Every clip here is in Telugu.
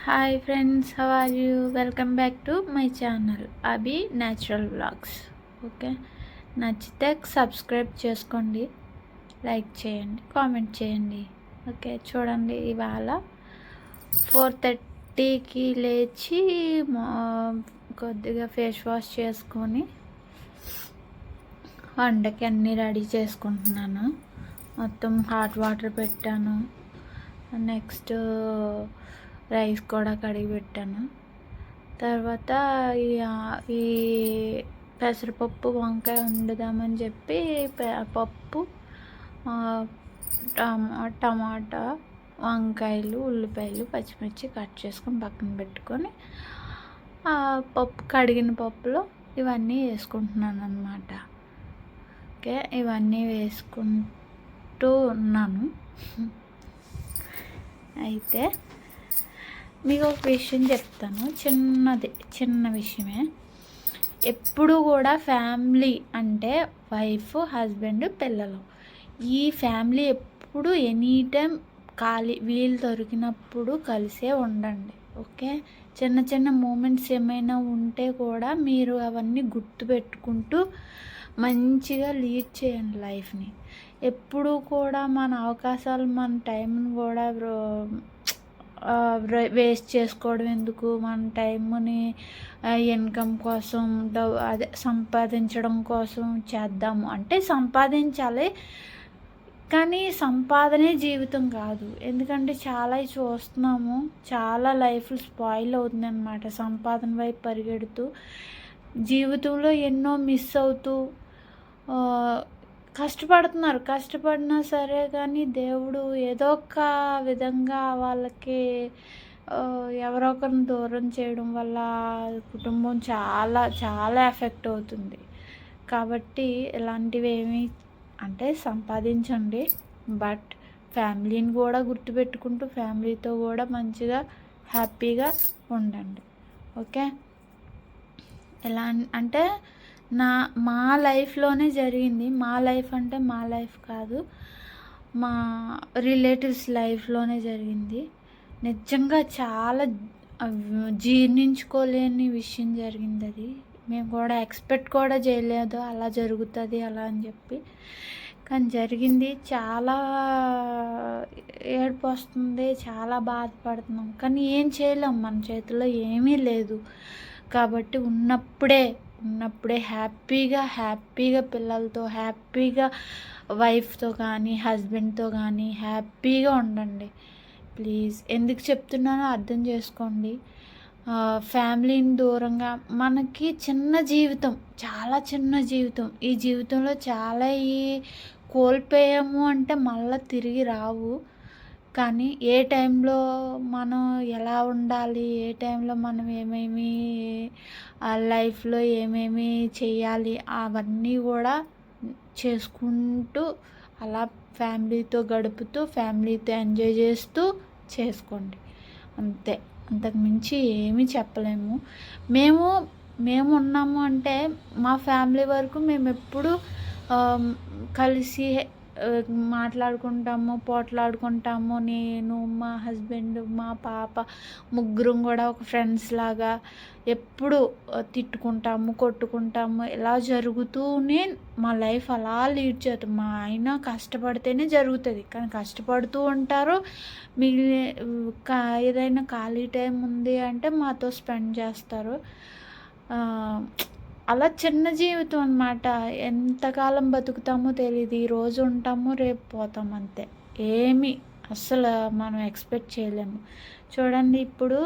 Hi friends, how are you? Welcome back to my channel Abhi natural vlogs. Okay, నచ్చితే సబ్స్క్రైబ్ చేసుకోండి, లైక్ చేయండి, కామెంట్ చేయండి. ఓకే, చూడండి, ఇవాళ 4:30కి లేచి కొద్దిగా ఫేస్ వాష్ చేసుకొని వంటకి అన్నీ రెడీ చేసుకుంటున్నాను. మొత్తం హాట్ వాటర్ పెట్టాను. నెక్స్ట్ రైస్ కూడా కడిగి పెట్టాను. తర్వాత ఈ పెసరపప్పు వంకాయ వండుదామని చెప్పి పప్పు, టమాటా, వంకాయలు, ఉల్లిపాయలు, పచ్చిమిర్చి కట్ చేసుకొని పక్కన పెట్టుకొని పప్పు కడిగిన పప్పులో ఇవన్నీ వేసుకుంటున్నాను అన్నమాట. ఓకే, ఇవన్నీ వేసుకుంటూ ఉన్నాను. అయితే మీకు ఒక విషయం చెప్తాను, చిన్న విషయమే. ఎప్పుడు కూడా ఫ్యామిలీ అంటే వైఫ్, హస్బెండ్, పిల్లలు, ఈ ఫ్యామిలీ ఎప్పుడు ఎనీ టైం వీలు దొరికినప్పుడు కలిసే ఉండండి. ఓకే, చిన్న చిన్న మూమెంట్స్ ఏమైనా ఉంటే కూడా మీరు అవన్నీ గుర్తుపెట్టుకుంటూ మంచిగా లీడ్ చేయండి లైఫ్ని. ఎప్పుడు కూడా మన అవకాశాలు, మన టైంని కూడా వేస్ట్ చేసుకోవడం ఎందుకు? మన టైంని ఇన్కమ్ కోసం, అదే సంపాదించడం కోసం చేద్దాము అంటే సంపాదించాలి, కానీ సంపాదనే జీవితం కాదు. ఎందుకంటే చాలా చూస్తున్నాము, చాలా లైఫ్ స్పాయిల్ అవుతుంది అన్నమాట సంపాదన వైపు పరిగెడుతూ. జీవితంలో ఎన్నో మిస్ అవుతూ కష్టపడినా సరే, కానీ దేవుడు ఏదో ఒక విధంగా వాళ్ళకి ఎవరో ఒకరిని దూరం చేయడం వల్ల కుటుంబం చాలా చాలా ఎఫెక్ట్ అవుతుంది. కాబట్టి ఇలాంటివి ఏమి అంటే సంపాదించండి, బట్ ఫ్యామిలీని కూడా గుర్తుపెట్టుకుంటూ ఫ్యామిలీతో కూడా మంచిగా హ్యాపీగా ఉండండి. ఓకే, ఎలా అంటే మా లైఫ్లోనే జరిగింది. మా లైఫ్ అంటే మా లైఫ్ కాదు, మా రిలేటివ్స్ లైఫ్లోనే జరిగింది. నిజంగా చాలా జీర్ణించుకోలేని విషయం జరిగింది అది. మేము కూడా ఎక్స్పెక్ట్ కూడా చేయలేదు అలా జరుగుతుంది అలా అని చెప్పి, కానీ జరిగింది. చాలా ఏడుపు వస్తుంది, చాలా బాధపడుతున్నాం, కానీ ఏం చేయలేం, మన చేతిలో ఏమీ లేదు. కాబట్టి ఉన్నప్పుడే హ్యాపీగా పిల్లలతో, హ్యాపీగా వైఫ్తో కానీ హస్బెండ్తో కానీ హ్యాపీగా ఉండండి ప్లీజ్. ఎందుకు చెప్తున్నానో అర్థం చేసుకోండి. ఫ్యామిలీని దూరంగా మనకి చాలా చిన్న జీవితం, ఈ జీవితంలో చాలా కోల్పోయాము అంటే మళ్ళీ తిరిగి రావు. కానీ ఏ టైంలో మనం ఎలా ఉండాలి, ఏ టైంలో మనం ఏమేమి లైఫ్లో ఏమేమి చేయాలి అవన్నీ కూడా చేసుకుంటూ అలా ఫ్యామిలీతో గడుపుతూ ఫ్యామిలీతో ఎంజాయ్ చేస్తూ చేసుకోండి అంతే. అంతకు మించి ఏమీ చెప్పలేము. మేము ఉన్నాము అంటే మా ఫ్యామిలీ వరకు మేము ఎప్పుడు కలిసి మాట్లాడుకుంటాము, పోట్లాడుకుంటాము. నేను, మా హస్బెండ్, మా పాప ముగ్గురం కూడా ఒక ఫ్రెండ్స్ లాగా ఎప్పుడు తిట్టుకుంటాము, కొట్టుకుంటాము. ఇలా జరుగుతూనే మా లైఫ్ అలా లీడ్ చేస్తాం. మా ఆయన కష్టపడితేనే జరుగుతుంది, కానీ కష్టపడుతూ ఉంటారు. ఏదైనా ఖాళీ టైం ఉంది అంటే మాతో స్పెండ్ చేస్తారు. అలా చిన్న జీవితం అన్నమాట. ఎంతకాలం బతుకుతామో తెలియదు. ఈరోజు ఉంటాము, రేపు పోతాం అంతే. ఏమి అస్సలు మనం ఎక్స్పెక్ట్ చేయలేము. చూడండి, ఇప్పుడు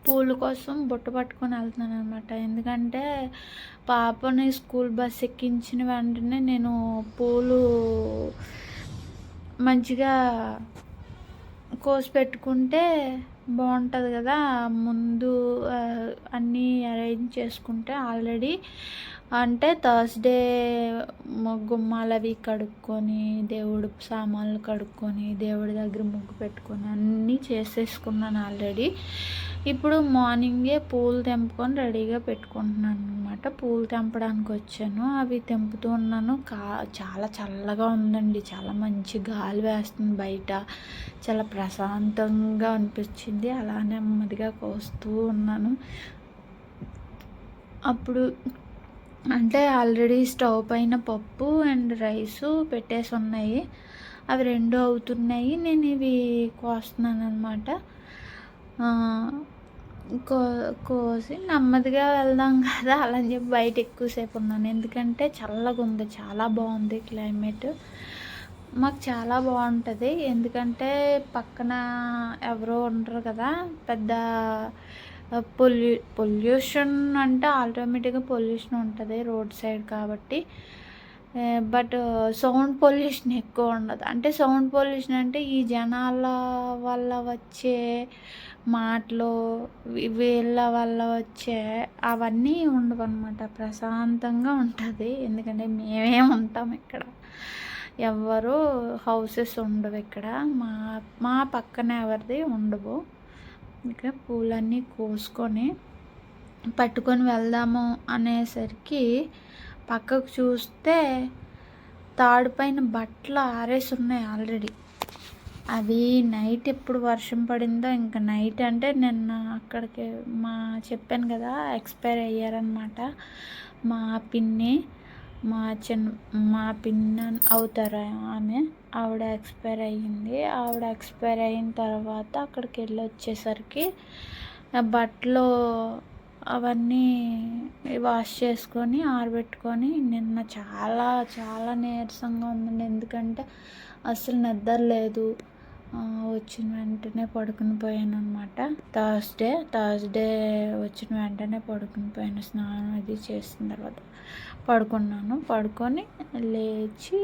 పూల కోసం బుట్ట పట్టుకొని వెళ్తున్నాను అనమాట. ఎందుకంటే పాపని స్కూల్ బస్ ఎక్కించిన వెంటనే నేను పూలు మంచిగా కోసి పెట్టుకుంటే బాగుంటుంది కదా. ముందు అన్నీ అరేంజ్ చేసుకుంటే ఆల్రెడీ అంటే థర్స్‌డే గుమ్మాలవి కడుక్కొని, దేవుడు సామాన్లు కడుక్కొని, దేవుడి దగ్గర ముగ్గు పెట్టుకొని అన్నీ చేసేసుకున్నాను ఆల్రెడీ. ఇప్పుడు మార్నింగే పూలు తెంపుకొని రెడీగా పెట్టుకుంటున్నాననమాట. పూలు తెంపడానికొచ్చాను. అవి తెంపుతూ ఉన్నాను. చాలా చల్లగా ఉందండి. చాలా మంచి గాలి వేస్తుంది బయట. చాలా ప్రశాంతంగా అనిపించింది. అలా నెమ్మదిగా కోస్తూ ఉన్నాను. అప్పుడు అంటే ఆల్రెడీ స్టవ్ పైన పప్పు అండ్ రైసు పెట్టేసున్నాయి. అవి 2 అవుతున్నాయి. నేను ఇవి కోస్తున్నాననమాట. కోసి నెమ్మదిగా వెళ్దాం కదా! అలా అని చెప్పి బయట ఎక్కువసేపు ఉన్నాను. ఎందుకంటే చల్లగుంది. చాలా బాగుంది క్లైమేట్. మాకు చాలా బాగుంటుంది. ఎందుకంటే పక్కన ఎవరో ఉండరు కదా! పెద్ద పొల్యూషన్ అంటే ఆటోమేటిక్‌గా పొల్యూషన్ ఉంటది రోడ్ సైడ్ కాబట్టి. బట్ సౌండ్ పొల్యూషన్ ఎక్కువ ఉండదు. అంటే సౌండ్ పొల్యూషన్ అంటే ఈ జనాల వల్ల వచ్చే మాటలు, వీళ్ళ వల్ల వచ్చే అవన్నీ ఉండవనమాట. ప్రశాంతంగా ఉంటది. ఎందుకంటే మేమే ఉంటాం ఇక్కడ. ఎవ్వరు హౌసెస్ ఉండవు ఇక్కడ. మా మా పక్కన ఎవరిది ఉండవు. ఇక పూలన్నీ కోసుకొని పట్టుకొని వెళ్దాము అనేసరికి పక్కకు చూస్తే తాడు పైన బట్టలు ఆరేసి ఉన్నాయి ఆల్రెడీ. అవి నైట్ ఎప్పుడు వర్షం పడిందో ఇంకా నైట్ అంటే నిన్న అక్కడికి చెప్పాను కదా ఎక్స్పైర్ అయ్యారనమాట. మా పిన్ని మా పిన్ని అవుతారు ఆమె. ఆవిడ ఎక్స్పైర్ అయ్యింది. ఆవిడ ఎక్స్పైర్ అయిన తర్వాత అక్కడికి వెళ్ళి వచ్చేసరికి బట్టలు అవన్నీ వాష్ చేసుకొని ఆరబెట్టుకొని నిన్న చాలా చాలా నీరసంగా ఉందండి. ఎందుకంటే అసలు నిద్ర లేదు. వచ్చిన వెంటనే పడుకుని పోయాను అనమాట. థర్స్డే వచ్చిన వెంటనే పడుకుని పోయాను. స్నానం అది చేసిన తర్వాత పడుకొని లేచి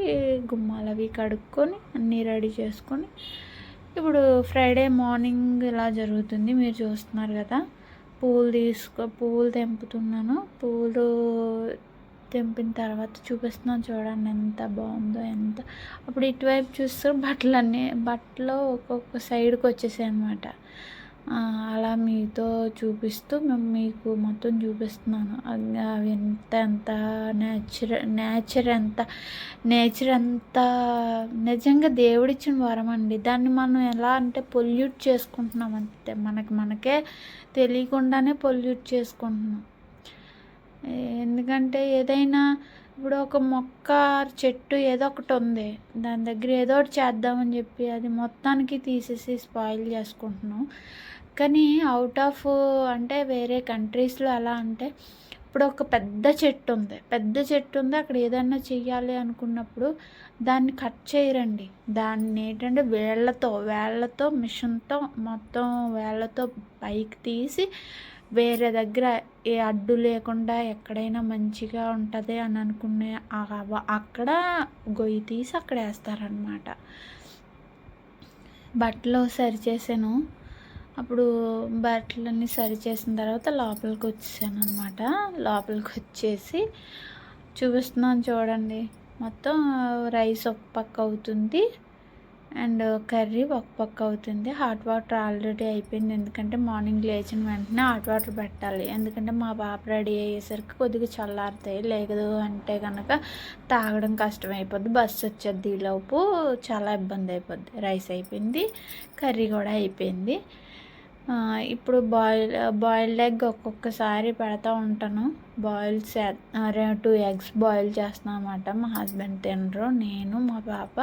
గుమ్మాలు అవి కడుక్కొని అన్నీ రెడీ చేసుకొని ఇప్పుడు ఫ్రైడే మార్నింగ్ ఇలా జరుగుతుంది. మీరు చూస్తున్నారు కదా, పూలు తెంపుతున్నాను. పూలు తెంపిన తర్వాత చూపిస్తున్నాను చూడండి ఎంత బాగుందో. అప్పుడు ఇటువైపు చూస్తే బట్టలు ఒక్కొక్క సైడ్కి వచ్చేసాయి అనమాట. అలా మీతో చూపిస్తూ మీకు మొత్తం చూపిస్తున్నాను. అవి ఎంత నేచర్ ఎంత నిజంగా దేవుడిచ్చిన వరం అండి. దాన్ని మనం ఎలా అంటే పొల్యూట్ చేసుకుంటున్నాం అంతే. మనకే తెలియకుండానే పొల్యూట్ చేసుకుంటున్నాం. ఎందుకంటే ఏదైనా ఇప్పుడు ఒక మొక్క చెట్టు ఏదో ఒకటి ఉంది, దాని దగ్గర ఏదో ఒకటి చేద్దామని చెప్పి అది మొత్తానికి తీసేసి స్పాయిల్ చేసుకుంటున్నాం. కానీ అవుట్ ఆఫ్ అంటే వేరే కంట్రీస్లో ఎలా అంటే ఇప్పుడు ఒక పెద్ద చెట్టు ఉంది అక్కడ ఏదైనా చెయ్యాలి అనుకున్నప్పుడు దాన్ని కట్ చేయరండి. దాన్ని ఏంటంటే వేళ్ళతో మిషన్తో మొత్తం వేళ్ళతో పైకి తీసి వేరే దగ్గర ఏ అడ్డు లేకుండా ఎక్కడైనా మంచిగా ఉంటుంది అని అనుకునే అక్కడ గొయ్యి తీసి అక్కడ వేస్తారనమాట. బట్టలు సరిచేసాను. అప్పుడు బట్టలన్నీ సరిచేసిన తర్వాత లోపలికి వచ్చేసాను అనమాట. లోపలికి వచ్చేసి చూపిస్తున్నాను చూడండి. మొత్తం రైస్ ఒక పక్క అవుతుంది అండ్ కర్రీ ఒక పక్క అవుతుంది. హాట్ వాటర్ ఆల్రెడీ అయిపోయింది. ఎందుకంటే మార్నింగ్ లేచిన వెంటనే హాట్ వాటర్ పెట్టాలి. ఎందుకంటే మా పాప రెడీ అయ్యేసరికి కొద్దిగా చల్లారుతాయి. లేదు అంటే కనుక తాగడం కష్టమైపోద్ది. బస్సు వచ్చేది ఈలోపు చాలా ఇబ్బంది అయిపోద్ది. రైస్ అయిపోయింది, కర్రీ కూడా అయిపోయింది. ఇప్పుడు బాయిల్డ్ ఎగ్ ఒక్కొక్కసారి పెడతా ఉంటాను. 2 ఎగ్స్ బాయిల్ చేస్తున్నాను అన్నమాట. మా హస్బెండ్ తినరు, నేను మా పాప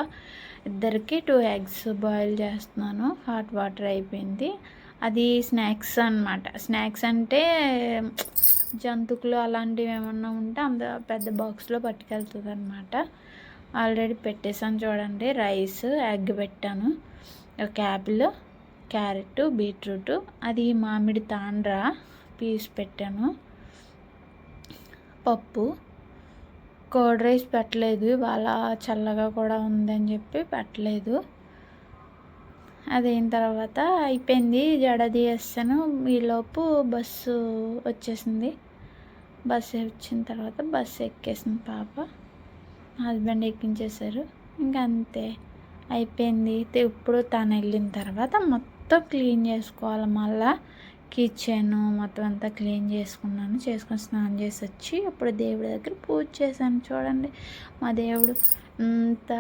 ఇద్దరికి 2 ఎగ్స్ బాయిల్ చేస్తున్నాను. హాట్ వాటర్ అయిపోయింది. అది స్నాక్స్ అన్నమాట. స్నాక్స్ అంటే జంతుకులు అలాంటివి ఏమన్నా ఉంటే పెద్ద బాక్స్లో పట్టుకెళ్తుంది అనమాట. ఆల్రెడీ పెట్టేసాను చూడండి. రైస్, ఎగ్ పెట్టాను, ఒక యాపిల్, క్యారెట్, బీట్రూట్, అది మామిడి తాండ్ర పీస్ పెట్టాను. పప్పు, కర్డ్ రైస్ పెట్టలేదు ఇవాళ, చల్లగా కూడా ఉందని చెప్పి పెట్టలేదు. అదైన తర్వాత అయిపోయింది. జడ తీసేసాను. ఈలోపు బస్సు వచ్చేసింది. బస్సు వచ్చిన తర్వాత బస్సు ఎక్కేసిన పాప, హస్బెండ్ ఎక్కించేశారు. ఇంకా అంతే అయిపోయింది. ఇప్పుడు తను వెళ్ళిన తర్వాత మొత్తం క్లీన్ చేసుకోవాలి. మళ్ళీ కిచెన్ మొత్తం అంతా క్లీన్ చేసుకున్నాను. చేసుకొని స్నానం చేసి వచ్చి అప్పుడు దేవుడి దగ్గర పూజ చేశాను. చూడండి మా దేవుడు అంత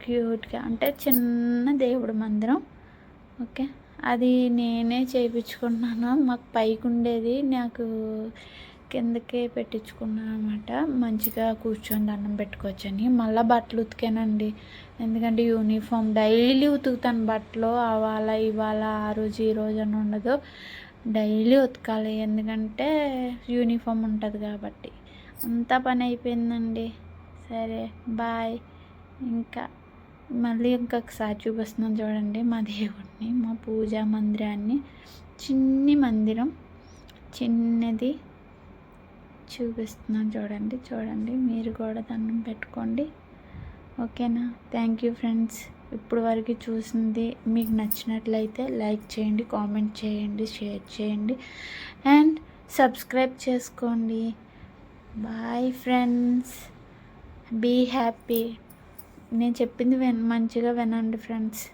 క్యూట్గా, అంటే చిన్న దేవుడు మందిరం. ఓకే, అది నేనే చేయించుకున్నాను. మాకు పైకి ఉండేది, నాకు కిందకే పెట్టించుకున్నాను అనమాట. మంచిగా కూర్చొని దండం పెట్టుకోవచ్చని. మళ్ళీ బట్టలు ఉతికానండి, ఎందుకంటే యూనిఫామ్ డైలీ ఉతుకుతాను బట్టలు. అవాళ ఇవాళ ఆ రోజు ఈ రోజు అని ఉండదు, డైలీ ఉతకాలి, ఎందుకంటే యూనిఫామ్ ఉంటుంది కాబట్టి. అంతా పని అయిపోయిందండి. సరే బాయ్. ఇంకా మళ్ళీ ఇంకొకసారి చూపిస్తున్నాను చూడండి మా దేవుడిని, మా పూజా మందిరాన్ని. చిన్ని మందిరం, చిన్నది చూపిస్తున్నాను చూడండి. చూడండి మీరు కూడా దండం పెట్టుకోండి. ఓకేనా? Thank you friends. ఇప్పుడు వరకు చూసింది మీకు నచ్చినట్లయితే లైక్ చేయండి, కామెంట్ చేయండి, షేర్ చేయండి అండ్ సబ్స్క్రైబ్ చేసుకోండి. Bye friends, be happy. నేను చెప్పింది మంచిగా వినండి ఫ్రెండ్స్.